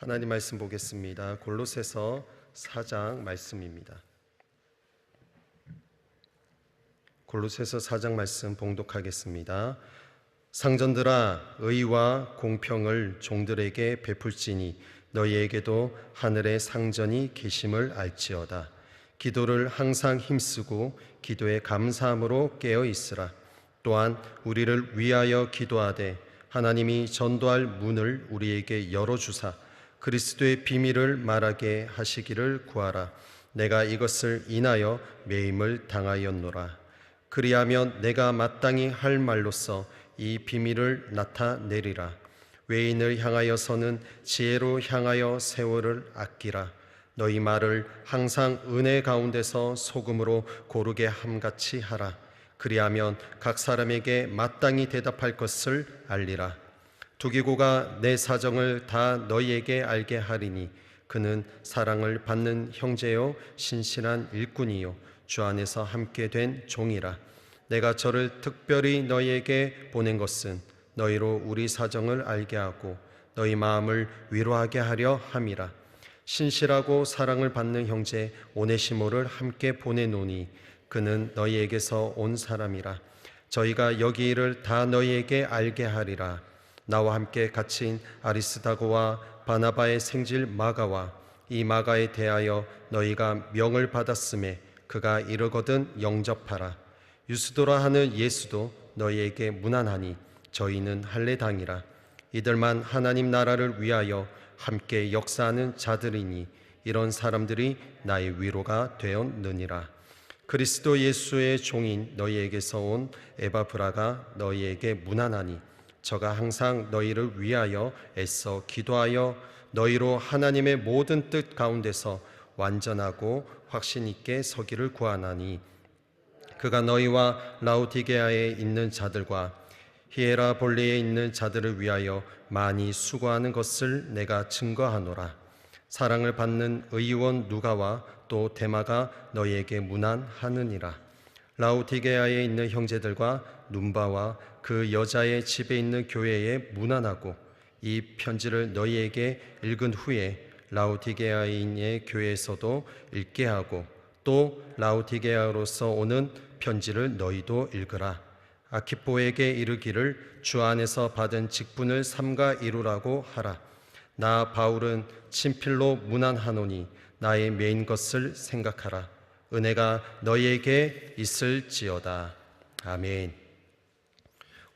하나님 말씀 보겠습니다. 골로새서 4장 말씀입니다. 골로새서 4장 말씀 봉독하겠습니다. 상전들아, 의와 공평을 종들에게 베풀지니 너희에게도 하늘의 상전이 계심을 알지어다. 기도를 항상 힘쓰고 기도에 감사함으로 깨어 있으라. 또한 우리를 위하여 기도하되 하나님이 전도할 문을 우리에게 열어주사 그리스도의 비밀을 말하게 하시기를 구하라. 내가 이것을 인하여 매임을 당하였노라. 그리하면 내가 마땅히 할 말로써 이 비밀을 나타내리라. 외인을 향하여서는 지혜로 향하여 세월을 아끼라. 너희 말을 항상 은혜 가운데서 소금으로 고르게 함같이 하라. 그리하면 각 사람에게 마땅히 대답할 것을 알리라. 두기고가 내 사정을 다 너희에게 알게 하리니 그는 사랑을 받는 형제요 신실한 일꾼이요 주 안에서 함께 된 종이라. 내가 저를 특별히 너희에게 보낸 것은 너희로 우리 사정을 알게 하고 너희 마음을 위로하게 하려 함이라. 신실하고 사랑을 받는 형제 오네시모를 함께 보내노니 그는 너희에게서 온 사람이라. 저희가 여기 일을 다 너희에게 알게 하리라. 나와 함께 갇힌 아리스다고와 바나바의 생질 마가와 이 마가에 대하여 너희가 명을 받았음에 그가 이르거든 영접하라. 유스도라 하는 예수도 너희에게 문안하니 저희는 할례당이라. 이들만 하나님 나라를 위하여 함께 역사하는 자들이니 이런 사람들이 나의 위로가 되었느니라. 그리스도 예수의 종인 너희에게서 온 에바브라가 너희에게 문안하니 저가 항상 너희를 위하여 애써 기도하여 너희로 하나님의 모든 뜻 가운데서 완전하고 확신 있게 서기를 구하나니 그가 너희와 라우디게아에 있는 자들과 히에라볼리에 있는 자들을 위하여 많이 수고하는 것을 내가 증거하노라. 사랑을 받는 의원 누가와 또 데마가 너희에게 문안하느니라. 라우디게아에 있는 형제들과 눈바와 그 여자의 집에 있는 교회에 문안하고 이 편지를 너희에게 읽은 후에 라우디게아인의 교회에서도 읽게 하고 또 라우디게아로서 오는 편지를 너희도 읽으라. 아키포에게 이르기를 주 안에서 받은 직분을 삼가 이루라고 하라. 나 바울은 친필로 문안하노니 나의 메인 것을 생각하라. 은혜가 너희에게 있을지어다. 아멘.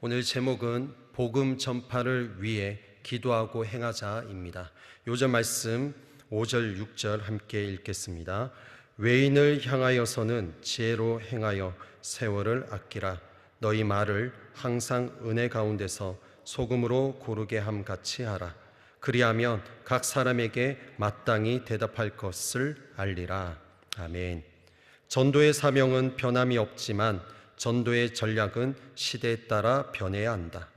오늘 제목은 복음 전파를 위해 기도하고 행하자입니다. 요절 말씀 5절 6절 함께 읽겠습니다. 외인을 향하여서는 지혜로 행하여 세월을 아끼라. 너희 말을 항상 은혜 가운데서 소금으로 고르게 함같이 하라. 그리하면 각 사람에게 마땅히 대답할 것을 알리라. 아멘. 전도의 사명은 변함이 없지만 전도의 전략은 시대에 따라 변해야 한다.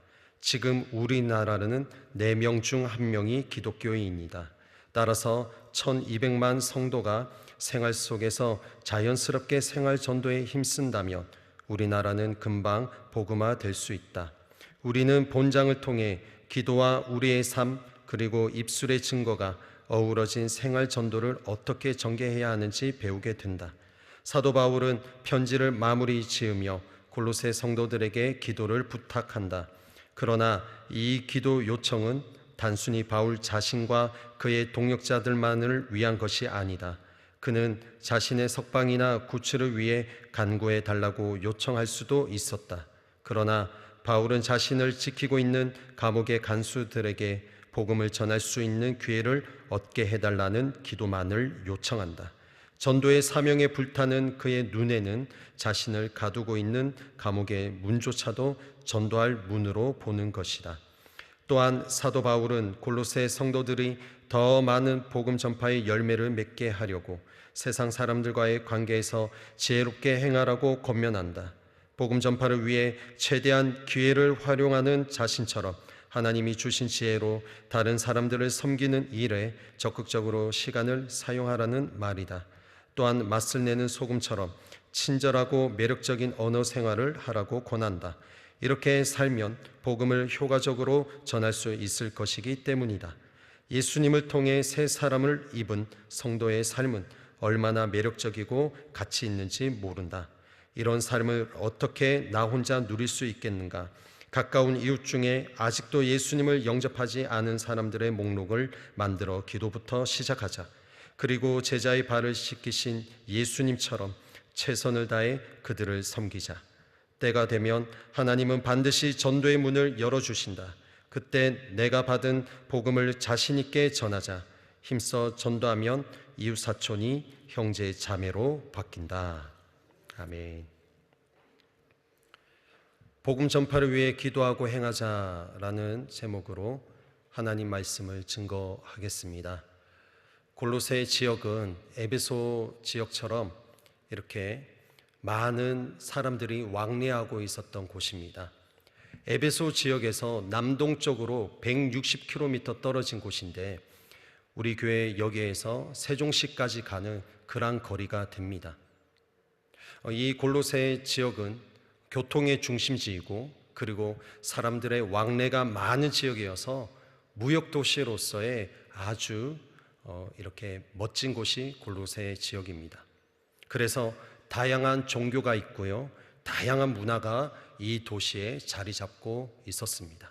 지금 우리나라는 4명 중 1명이 기독교인이다. 따라서 1200만 성도가 생활 속에서 자연스럽게 생활 전도에 힘쓴다면 우리나라는 금방 복음화 될 수 있다. 우리는 본장을 통해 기도와 우리의 삶 그리고 입술의 증거가 어우러진 생활 전도를 어떻게 전개해야 하는지 배우게 된다. 사도 바울은 편지를 마무리 지으며 골로새 성도들에게 기도를 부탁한다. 그러나 이 기도 요청은 단순히 바울 자신과 그의 동역자들만을 위한 것이 아니다. 그는 자신의 석방이나 구출을 위해 간구해 달라고 요청할 수도 있었다. 그러나 바울은 자신을 지키고 있는 감옥의 간수들에게 복음을 전할 수 있는 기회를 얻게 해달라는 기도만을 요청한다. 전도의 사명에 불타는 그의 눈에는 자신을 가두고 있는 감옥의 문조차도 전도할 문으로 보는 것이다. 또한 사도 바울은 골로새 성도들이 더 많은 복음 전파의 열매를 맺게 하려고 세상 사람들과의 관계에서 지혜롭게 행하라고 권면한다. 복음 전파를 위해 최대한 기회를 활용하는 자신처럼 하나님이 주신 지혜로 다른 사람들을 섬기는 일에 적극적으로 시간을 사용하라는 말이다. 또한 맛을 내는 소금처럼 친절하고 매력적인 언어 생활을 하라고 권한다. 이렇게 살면 복음을 효과적으로 전할 수 있을 것이기 때문이다. 예수님을 통해 새 사람을 입은 성도의 삶은 얼마나 매력적이고 가치 있는지 모른다. 이런 삶을 어떻게 나 혼자 누릴 수 있겠는가? 가까운 이웃 중에 아직도 예수님을 영접하지 않은 사람들의 목록을 만들어 기도부터 시작하자. 그리고 제자의 발을 씻기신 예수님처럼 최선을 다해 그들을 섬기자. 때가 되면 하나님은 반드시 전도의 문을 열어주신다. 그때 내가 받은 복음을 자신 있게 전하자. 힘써 전도하면 이웃 사촌이 형제 자매로 바뀐다. 아멘. 복음 전파를 위해 기도하고 행하자라는 제목으로 하나님 말씀을 증거하겠습니다. 골로새 지역은 에베소 지역처럼 이렇게 많은 사람들이 왕래하고 있었던 곳입니다. 에베소 지역에서 남동쪽으로 160km 떨어진 곳인데 우리 교회 여기에서 세종시까지 가는 그런 거리가 됩니다. 이 골로새 지역은 교통의 중심지이고 그리고 사람들의 왕래가 많은 지역이어서 무역도시로서의 아주 이렇게 멋진 곳이 골로새 지역입니다. 그래서 다양한 종교가 있고요, 다양한 문화가 이 도시에 자리 잡고 있었습니다.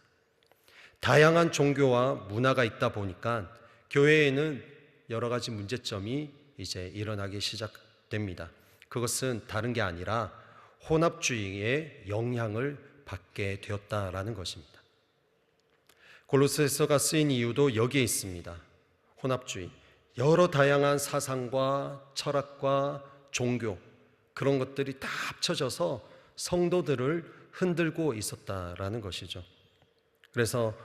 다양한 종교와 문화가 있다 보니까 교회에는 여러 가지 문제점이 이제 일어나기 시작됩니다. 그것은 다른 게 아니라 혼합주의의 영향을 받게 되었다라는 것입니다. 골로새서가 쓰인 이유도 여기에 있습니다. 혼합주의, 여러 다양한 사상과 철학과 종교, 그런 것들이 다 합쳐져서 성도들을 흔들고 있었다라는 것이죠. 그래서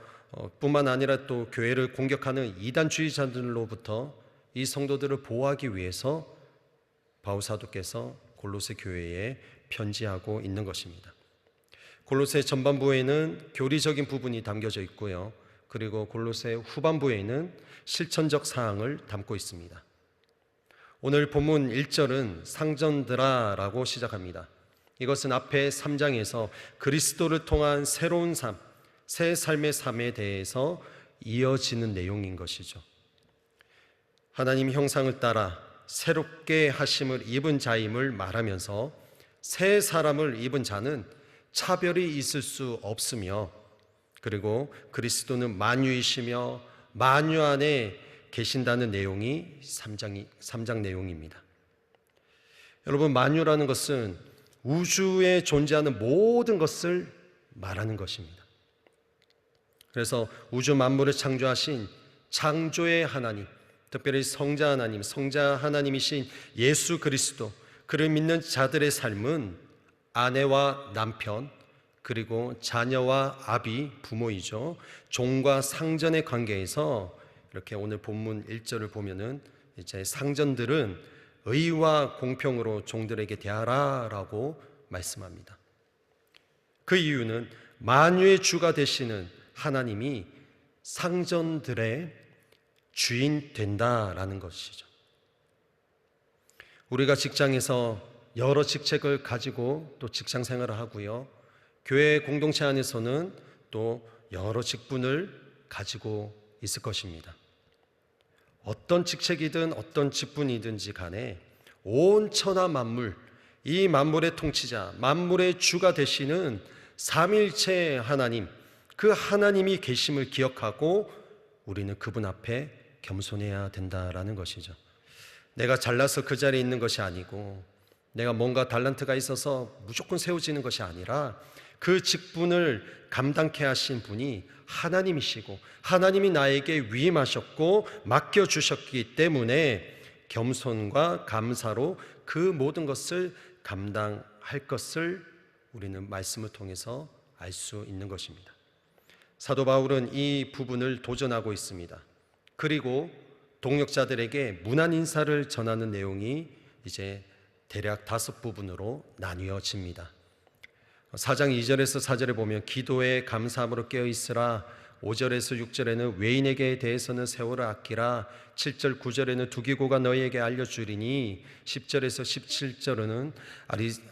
뿐만 아니라 또 교회를 공격하는 이단주의자들로부터 이 성도들을 보호하기 위해서 바울 사도께서 골로새 교회에 편지하고 있는 것입니다. 골로새 전반부에는 교리적인 부분이 담겨져 있고요, 그리고 골로새 후반부에는 실천적 사항을 담고 있습니다. 오늘 본문 1절은 상전들아라고 시작합니다. 이것은 앞에 3장에서 그리스도를 통한 새로운 삶, 새 삶의 삶에 대해서 이어지는 내용인 것이죠. 하나님 형상을 따라 새롭게 하심을 입은 자임을 말하면서 새 사람을 입은 자는 차별이 있을 수 없으며, 그리고 그리스도는 만유이시며 만유 안에 계신다는 내용이 3장 내용입니다. 여러분, 만유라는 것은 우주에 존재하는 모든 것을 말하는 것입니다. 그래서 우주 만물을 창조하신 창조의 하나님, 특별히 성자 하나님, 성자 하나님이신 예수 그리스도, 그를 믿는 자들의 삶은 아내와 남편, 그리고 자녀와 아비, 부모이죠, 종과 상전의 관계에서 이렇게 오늘 본문 1절을 보면은 이제 상전들은 의와 공평으로 종들에게 대하라라고 말씀합니다. 그 이유는 만유의 주가 되시는 하나님이 상전들의 주인 된다라는 것이죠. 우리가 직장에서 여러 직책을 가지고 또 직장 생활을 하고요, 교회 공동체 안에서는 또 여러 직분을 가지고 있을 것입니다. 어떤 직책이든 어떤 직분이든지 간에 온 천하 만물, 이 만물의 통치자, 만물의 주가 되시는 삼위일체 하나님, 그 하나님이 계심을 기억하고 우리는 그분 앞에 겸손해야 된다라는 것이죠. 내가 잘나서 그 자리에 있는 것이 아니고, 내가 뭔가 달란트가 있어서 무조건 세워지는 것이 아니라 그 직분을 감당케 하신 분이 하나님이시고, 하나님이 나에게 위임하셨고 맡겨주셨기 때문에 겸손과 감사로 그 모든 것을 감당할 것을 우리는 말씀을 통해서 알 수 있는 것입니다. 사도 바울은 이 부분을 도전하고 있습니다. 그리고 동역자들에게 문안 인사를 전하는 내용이 이제 대략 5부분으로 나뉘어집니다. 4장 2절에서 4절에 보면 기도에 감사함으로 깨어있으라, 5절에서 6절에는 외인에게 대해서는 세월을 아끼라, 7절 9절에는 두기고가 너희에게 알려주리니, 10절에서 17절에는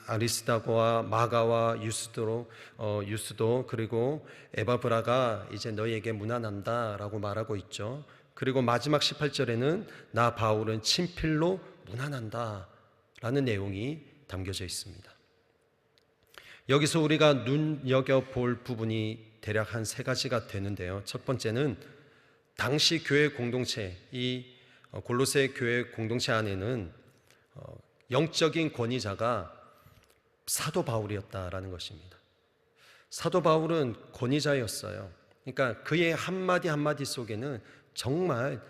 아리스다고와 마가와 유스도 그리고 에바브라가 이제 너희에게 문안한다라고 말하고 있죠. 그리고 마지막 18절에는 나 바울은 친필로 문안한다 라는 내용이 담겨져 있습니다. 여기서 우리가 눈여겨볼 부분이 대략 한 세 가지가 되는데요. 첫 번째는 당시 교회 공동체, 이 골로새 교회 공동체 안에는 영적인 권위자가 사도 바울이었다라는 것입니다. 사도 바울은 권위자였어요. 그러니까 그의 한마디 한마디 속에는 정말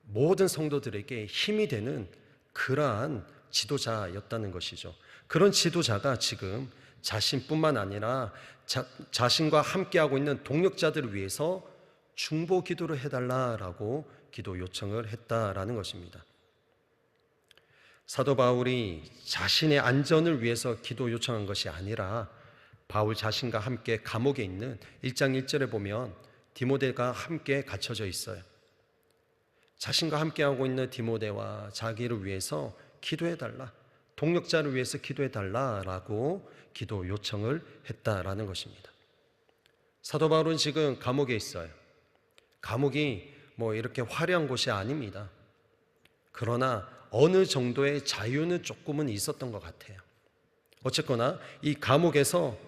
모든 성도들에게 힘이 되는 그러한 지도자였다는 것이죠. 그런 지도자가 지금 자신뿐만 아니라 자신과 함께하고 있는 동역자들을 위해서 중보 기도를 해달라라고 기도 요청을 했다라는 것입니다. 사도 바울이 자신의 안전을 위해서 기도 요청한 것이 아니라 바울 자신과 함께 감옥에 있는 1장 1절에 보면 디모데가 함께 갇혀져 있어요. 자신과 함께하고 있는 디모데와 자기를 위해서 기도해달라, 동역자를 위해서 기도해달라라고 기도 요청을 했다라는 것입니다. 사도 바울은 지금 감옥에 있어요. 감옥이 뭐 이렇게 화려한 곳이 아닙니다. 그러나 어느 정도의 자유는 조금은 있었던 것 같아요. 어쨌거나 이 감옥에서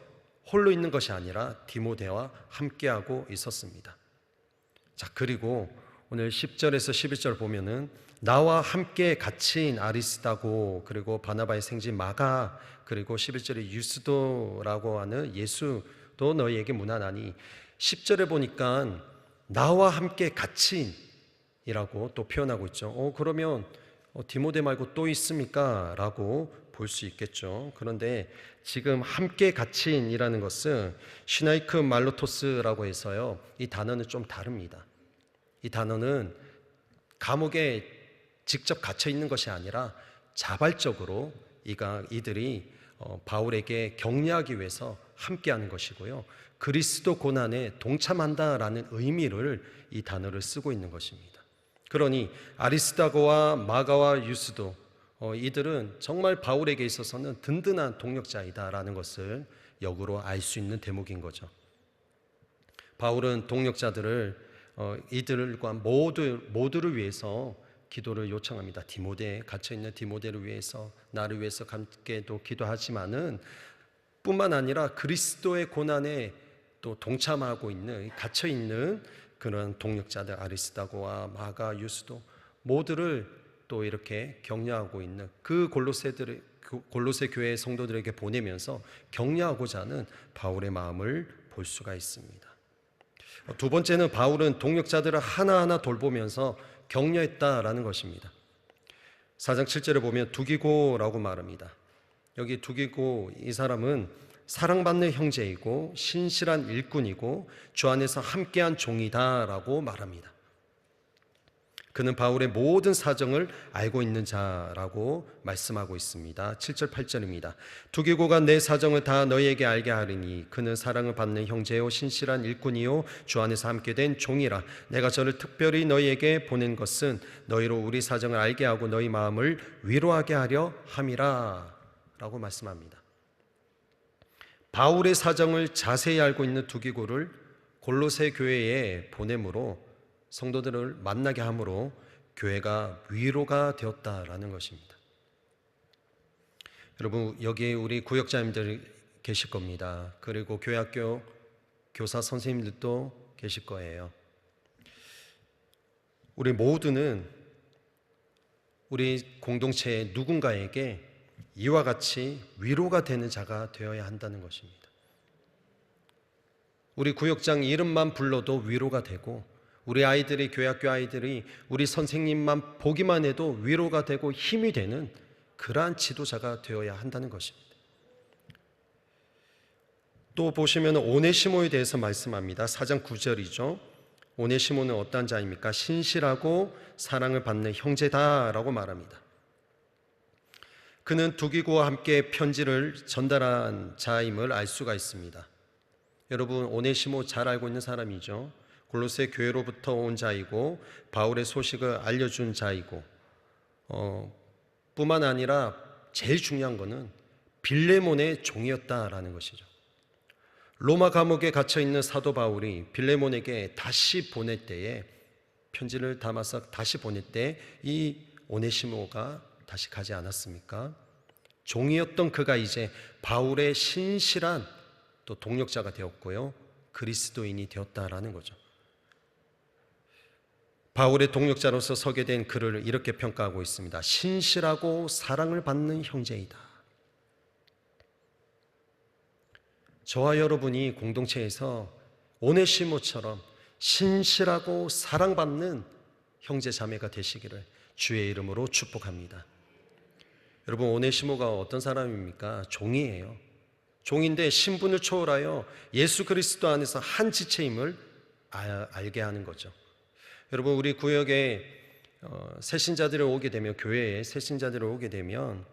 홀로 있는 것이 아니라 디모데와 함께하고 있었습니다. 자, 그리고 오늘 10절에서 11절 보면은 나와 함께 갇힌 아리스다고, 그리고 바나바의 생지 마가, 그리고 11절에 유스도라고 하는 예수도 너희에게 문안하니, 10절에 보니까 나와 함께 갇힌이라고 또 표현하고 있죠. 그러면 디모데 말고 또 있습니까? 라고 볼 수 있겠죠. 그런데 지금 함께 갇힌이라는 것은 시나이크 말로토스라고 해서요, 이 단어는 좀 다릅니다. 이 단어는 감옥에 직접 갇혀 있는 것이 아니라 자발적으로 이들이 바울에게 격려하기 위해서 함께하는 것이고요, 그리스도 고난에 동참한다라는 의미를 이 단어를 쓰고 있는 것입니다. 그러니 아리스다고와 마가와 유스도, 이들은 정말 바울에게 있어서는 든든한 동역자이다라는 것을 역으로 알 수 있는 대목인 거죠. 바울은 동역자들을 이들과 모두를 위해서 기도를 요청합니다. 디모데, 갇혀있는 디모데를 위해서, 나를 위해서 함께도 기도하지만은 뿐만 아니라 그리스도의 고난에 또 동참하고 있는, 갇혀있는 그런 동역자들 아리스다고와 마가, 유스도 모두를 또 이렇게 격려하고 있는 그 골로새 교회 성도들에게 보내면서 격려하고자 하는 바울의 마음을 볼 수가 있습니다. 두 번째는 바울은 동역자들을 하나하나 돌보면서 격려했다라는 것입니다. 4장 7절에 보면 두기고라고 말합니다. 여기 두기고, 이 사람은 사랑받는 형제이고 신실한 일꾼이고 주 안에서 함께한 종이다라고 말합니다. 그는 바울의 모든 사정을 알고 있는 자라고 말씀하고 있습니다. 7절 8절입니다. 두기고가 내 사정을 다 너희에게 알게 하리니 그는 사랑을 받는 형제요 신실한 일꾼이요 주 안에서 함께 된 종이라. 내가 저를 특별히 너희에게 보낸 것은 너희로 우리 사정을 알게 하고 너희 마음을 위로하게 하려 함이라 라고 말씀합니다. 바울의 사정을 자세히 알고 있는 두기고를 골로새 교회에 보냄으로, 성도들을 만나게 함으로 교회가 위로가 되었다라는 것입니다. 여러분, 여기 우리 구역자님들 계실 겁니다. 그리고 교회학교 교사 선생님들도 계실 거예요. 우리 모두는 우리 공동체의 누군가에게 이와 같이 위로가 되는 자가 되어야 한다는 것입니다. 우리 구역장 이름만 불러도 위로가 되고, 우리 아이들이, 교회학교 아이들이 우리 선생님만 보기만 해도 위로가 되고 힘이 되는 그러한 지도자가 되어야 한다는 것입니다. 또 보시면 오네시모에 대해서 말씀합니다. 4장 9절이죠. 오네시모는 어떠한 자입니까? 신실하고 사랑을 받는 형제다라고 말합니다. 그는 두기고와 함께 편지를 전달한 자임을 알 수가 있습니다. 여러분, 오네시모 잘 알고 있는 사람이죠. 골로새 교회로부터 온 자이고 바울의 소식을 알려준 자이고, 뿐만 아니라 제일 중요한 것은 빌레몬의 종이었다라는 것이죠. 로마 감옥에 갇혀있는 사도 바울이 빌레몬에게 다시 보낼 때에 편지를 담아서 다시 보낼 때 이 오네시모가 다시 가지 않았습니까? 종이었던 그가 이제 바울의 신실한 또 동역자가 되었고요, 그리스도인이 되었다라는 거죠. 바울의 동역자로서 서게 된 그를 이렇게 평가하고 있습니다. 신실하고 사랑을 받는 형제이다. 저와 여러분이 공동체에서 오네시모처럼 신실하고 사랑받는 형제 자매가 되시기를 주의 이름으로 축복합니다. 여러분, 오네시모가 어떤 사람입니까? 종이에요. 종인데 신분을 초월하여 예수 그리스도 안에서 한 지체임을 알게 하는 거죠. 여러분, 우리 구역에 새신자들이 오게 되면, 교회에 새신자들이 오게 되면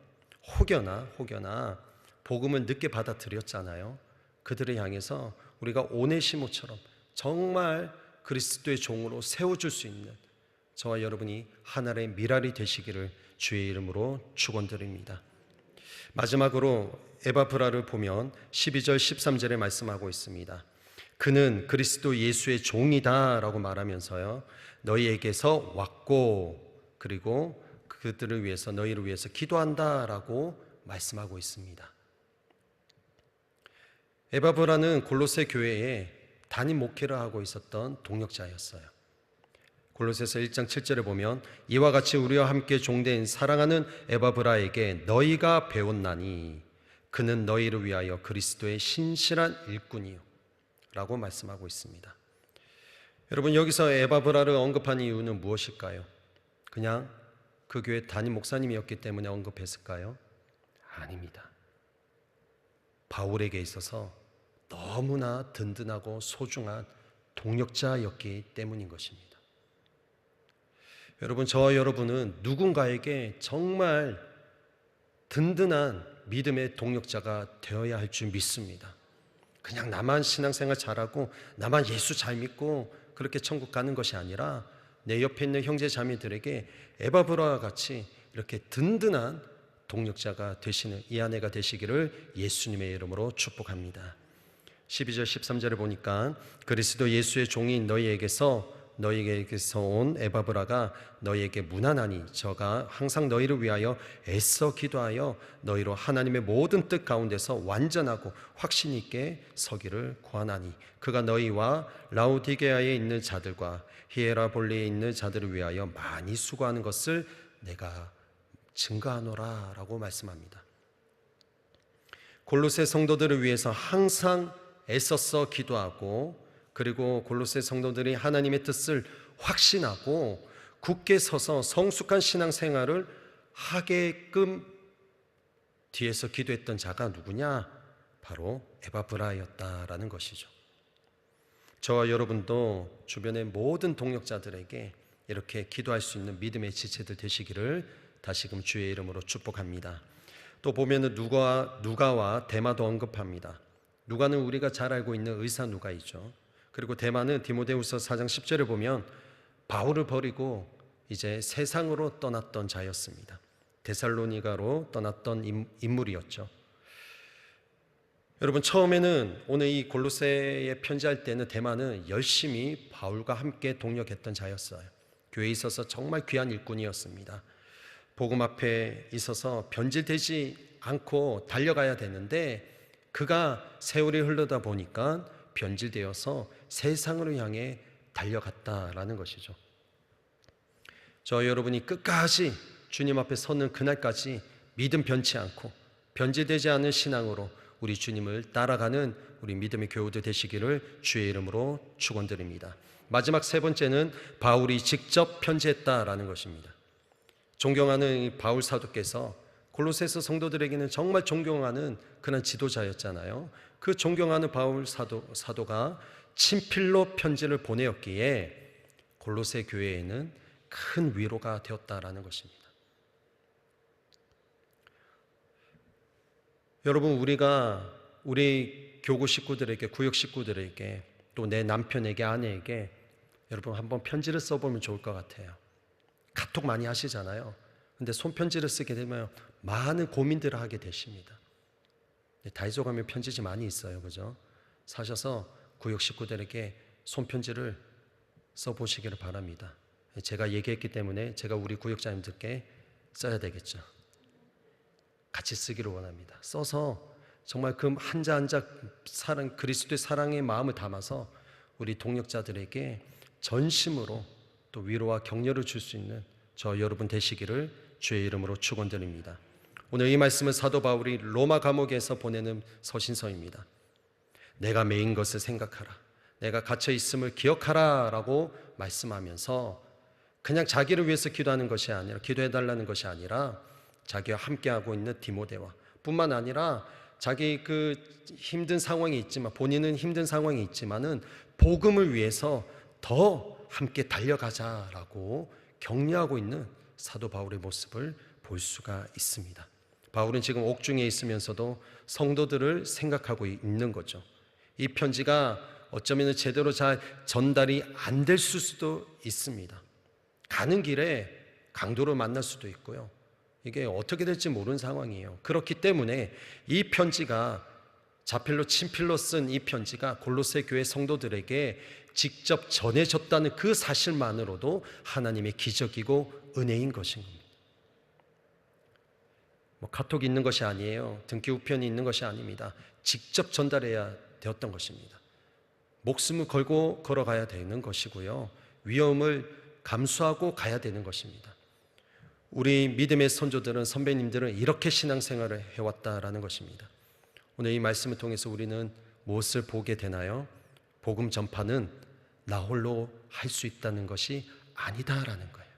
혹여나 복음을 늦게 받아들였잖아요. 그들을 향해서 우리가 오네시모처럼 정말 그리스도의 종으로 세워줄 수 있는 저와 여러분이 하나의 미랄이 되시기를 주의 이름으로 축원드립니다. 마지막으로 에바브라를 보면 12절 13절에 말씀하고 있습니다. 그는 그리스도 예수의 종이다 라고 말하면서요, 너희에게서 왔고 그리고 그들을 위해서, 너희를 위해서 기도한다 라고 말씀하고 있습니다. 에바브라는 골로새 교회에 담임 목회를 하고 있었던 동역자였어요. 골로새서 1장 7절에 보면 이와 같이 우리와 함께 종된 사랑하는 에바브라에게 너희가 배웠나니 그는 너희를 위하여 그리스도의 신실한 일꾼이요 라고 말씀하고 있습니다. 여러분, 여기서 에바브라를 언급한 이유는 무엇일까요? 그냥 그 교회 담임 목사님이었기 때문에 언급했을까요? 아닙니다. 바울에게 있어서 너무나 든든하고 소중한 동역자였기 때문인 것입니다. 여러분, 저와 여러분은 누군가에게 정말 든든한 믿음의 동역자가 되어야 할 줄 믿습니다. 그냥 나만 신앙생활 잘하고 나만 예수 잘 믿고 그렇게 천국 가는 것이 아니라 내 옆에 있는 형제 자매들에게 에바브라와 같이 이렇게 든든한 동역자가 되시는 이 아내가 되시기를 예수님의 이름으로 축복합니다. 12절 13절에 보니까 그리스도 예수의 종인 너희에게서 온 에바브라가 너희에게 문안하니 저가 항상 너희를 위하여 애써 기도하여 너희로 하나님의 모든 뜻 가운데서 완전하고 확신 있게 서기를 구하나니 그가 너희와 라우디게아에 있는 자들과 히에라볼리에 있는 자들을 위하여 많이 수고하는 것을 내가 증거하노라 라고 말씀합니다. 골로새 성도들을 위해서 항상 애써서 기도하고, 그리고 골로새 성도들이 하나님의 뜻을 확신하고 굳게 서서 성숙한 신앙생활을 하게끔 뒤에서 기도했던 자가 누구냐? 바로 에바브라였다라는 것이죠. 저와 여러분도 주변의 모든 동역자들에게 이렇게 기도할 수 있는 믿음의 지체들 되시기를 다시금 주의 이름으로 축복합니다. 또 보면은 누가와 데마도 언급합니다. 누가는 우리가 잘 알고 있는 의사 누가이죠. 그리고 데마는 디모데후서 4장 10절에 보면 바울을 버리고 이제 세상으로 떠났던 자였습니다. 데살로니가로 떠났던 인물이었죠. 여러분, 처음에는 오늘 이 골로새에 편지할 때는 데마는 열심히 바울과 함께 동역했던 자였어요. 교회에 있어서 정말 귀한 일꾼이었습니다. 복음 앞에 있어서 변질되지 않고 달려가야 되는데 그가 세월이 흐르다 보니까 변질되어서 세상으로 향해 달려갔다라는 것이죠. 저 여러분이 끝까지 주님 앞에 서는 그날까지 믿음 변치 않고 변질되지 않은 신앙으로 우리 주님을 따라가는 우리 믿음의 교우들 되시기를 주의 이름으로 축원드립니다. 마지막 세 번째는 바울이 직접 편지했다라는 것입니다. 존경하는 이 바울 사도께서 골로새서 성도들에게는 정말 존경하는 그런 지도자였잖아요. 그 존경하는 바울 사도가 친필로 편지를 보내었기에 골로새 교회에는 큰 위로가 되었다라는 것입니다. 여러분, 우리가 우리 교구 식구들에게, 구역 식구들에게, 또 내 남편에게, 아내에게 여러분 한번 편지를 써보면 좋을 것 같아요. 카톡 많이 하시잖아요. 근데 손편지를 쓰게 되면 많은 고민들을 하게 되십니다. 다이소 가면 편지지 많이 있어요, 그죠? 사셔서 구역 식구들에게 손편지를 써보시기를 바랍니다. 제가 얘기했기 때문에 제가 우리 구역장님들께 써야 되겠죠. 같이 쓰기를 원합니다. 써서 정말 그 한자 한자 사랑, 그리스도의 사랑의 마음을 담아서 우리 동역자들에게 전심으로 또 위로와 격려를 줄 수 있는 저 여러분 되시기를 주의 이름으로 축원드립니다. 오늘 이 말씀은 사도 바울이 로마 감옥에서 보내는 서신서입니다. 내가 매인 것을 생각하라, 내가 갇혀 있음을 기억하라 라고 말씀하면서 그냥 자기를 위해서 기도하는 것이 아니라, 기도해달라는 것이 아니라 자기와 함께하고 있는 디모데와 뿐만 아니라 자기 그 힘든 상황이 있지만, 본인은 힘든 상황이 있지만은 복음을 위해서 더 함께 달려가자라고 격려하고 있는 사도 바울의 모습을 볼 수가 있습니다. 바울은 지금 옥중에 있으면서도 성도들을 생각하고 있는 거죠. 이 편지가 어쩌면 제대로 잘 전달이 안 될 수도 있습니다. 가는 길에 강도를 만날 수도 있고요. 이게 어떻게 될지 모르는 상황이에요. 그렇기 때문에 이 편지가, 자필로 친필로 쓴 이 편지가 골로새 교회 성도들에게 직접 전해졌다는 그 사실만으로도 하나님의 기적이고 은혜인 것인 겁니다. 카톡이 있는 것이 아니에요. 등기 우편이 있는 것이 아닙니다. 직접 전달해야 되었던 것입니다. 목숨을 걸고 걸어가야 되는 것이고요. 위험을 감수하고 가야 되는 것입니다. 우리 믿음의 선조들은, 선배님들은 이렇게 신앙생활을 해왔다라는 것입니다. 오늘 이 말씀을 통해서 우리는 무엇을 보게 되나요? 복음 전파는 나 홀로 할 수 있다는 것이 아니다라는 거예요.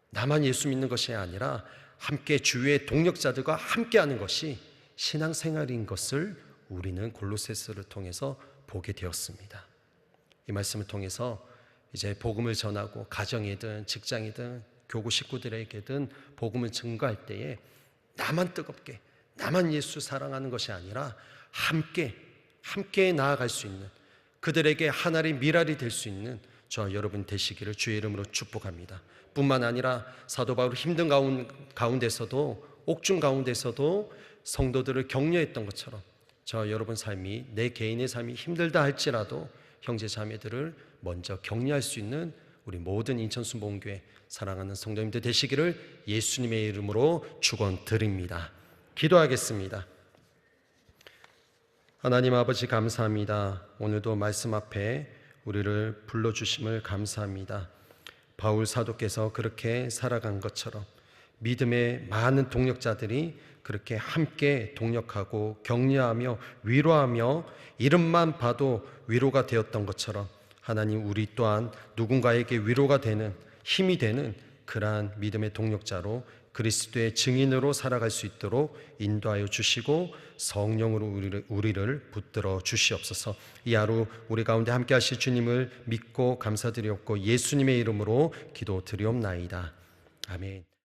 나만 예수 믿는 것이 아니라 함께 주위의 동역자들과 함께하는 것이 신앙생활인 것을 우리는 골로새서를 통해서 보게 되었습니다. 이 말씀을 통해서 이제 복음을 전하고 가정이든 직장이든 교구 식구들에게든 복음을 증거할 때에 나만 뜨겁게, 나만 예수 사랑하는 것이 아니라 함께 나아갈 수 있는, 그들에게 하나의 미랄이 될 수 있는 저 여러분 되시기를 주의 이름으로 축복합니다. 뿐만 아니라 사도 바울 힘든 가운데서도, 옥중 가운데서도 성도들을 격려했던 것처럼 저 여러분 삶이, 내 개인의 삶이 힘들다 할지라도 형제 자매들을 먼저 격려할 수 있는 우리 모든 인천순복음교회 사랑하는 성도님들 되시기를 예수님의 이름으로 축원드립니다. 기도하겠습니다. 하나님 아버지 감사합니다. 오늘도 말씀 앞에 우리를 불러주심을 감사합니다. 바울 사도께서 그렇게 살아간 것처럼 믿음의 많은 동역자들이 그렇게 함께 동역하고 격려하며 위로하며 이름만 봐도 위로가 되었던 것처럼 하나님, 우리 또한 누군가에게 위로가 되는, 힘이 되는 그러한 믿음의 동역자로 그리스도의 증인으로 살아갈 수 있도록 인도하여 주시고 성령으로 우리를 붙들어 주시옵소서. 이 하루 우리 가운데 함께 하실 주님을 믿고 감사드리옵고 예수님의 이름으로 기도드리옵나이다. 아멘.